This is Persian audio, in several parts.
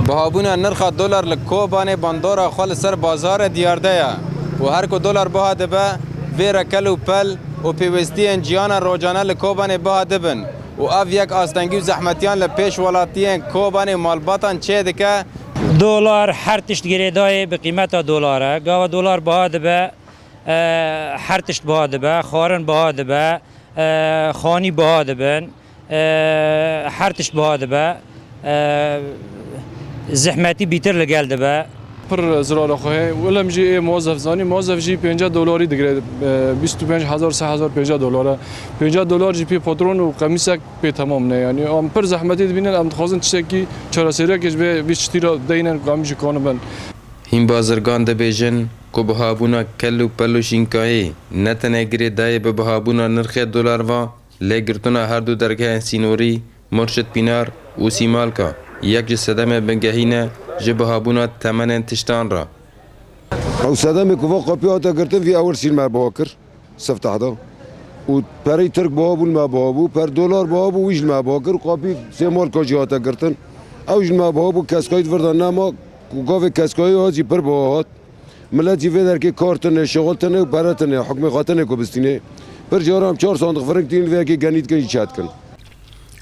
بهابونا نرخ دلار لکوبان باندورا خال سر بازار دیارده یا و هر کو دلار بها دبه ویرا کلو پل و پیوستی انجیان روزانه لکوبان بها دبن و اف یک آستنگی و زحمتیان لپیش ولاتیان کوبان مالباتان چه دکه دلار هر تشت گریدای به قیمت دلاره گاو دلار بها دبه هر تشت بها دبه خارن بها دبه خانی بها دبن هر تشت بها دبه زحمتی بیتر لگل دبه پر زرار خواه ولم جی موظف زانی موظف جی 50 دلاری دیگه 25000 3000 50 دلاره 50 دلار جی پی پاترون و قمیسک به تمام نه یعنی ام پر زحمتی ببینن ام خوازن چکی چرا سری که به 20 تیر دینن قمیش کانبن هین بازرگان دبیجن کو بهابونا کلو پلو شینکایی نتنه گری دای به بهابونا نرخ دلار و لگرتونا هر دو درگه سینوری مرشد پینار و سیمالکا یک جسدم بنگهینه جبهابونا تمن تشتان را او صدام كوفا قبياتا قرتن في اول سين مع بواكر سفتح هذا و بري ترك بابو ما بابو بر دولار بابو ويج ما بواكر قابي سيمال كاجياتا قرتن اوج ما بابو كاسكايت فردان نما كوكاف كاسكاي هاجي بر بوات ملاتي في دركي كارتن شغلتن و براتن حكم خاطن كوبستينه بر جارم 4 صندوق فرنك تين ويكي غنيت كي چاتكن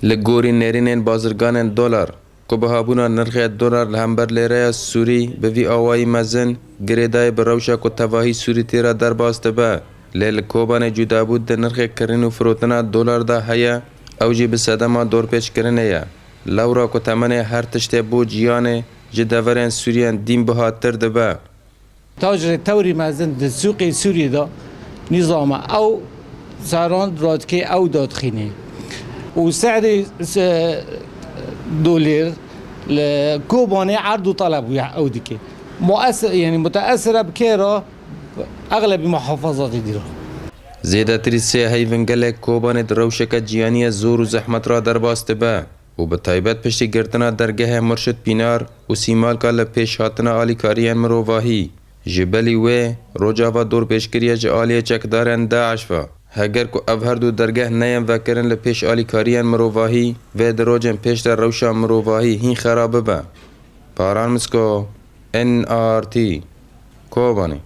لگوری نرینن بازرگان دلار کو بهابونا نرخ دلار لهمبر لیره سوری به وی آوای مزن گریدای بروشا کو تواهی سوری تیرا در باسته به لیل کوبان جدا بود ده نرخ کرن و فروتنا دلار ده هیا اوجی به صدما دور پیش کرنه یا لورا کو تمنه هر تشته بو جیانه جدورن سوریان دین بهاتر ده به تاجر توری مزن ده سوق سوری دا نظام او سران رادکه او دادخینه و سعر دولار لكوباني عرض وطلب او ديكي مؤثر يعني متاثره بكيرا اغلب محافظات ديرا زیده تری سه هیونگل کوبان دروشک جیانی زور و زحمت را در باسته به و به تایبت پشتی گرتنا درگه مرشد پینار و سیمال که لپیش هاتنا آلی کاریان مروواهی جبلی و روجاوا دور پیشکریه جه آلی چکدارن داعش و هگر کو اف هر دو درگه نیم و کرن لپیش آلی کاریان مروواهی و دروجن پیش در روشا مروواهی هین خرابه به پاران مسکو NRT کوبانی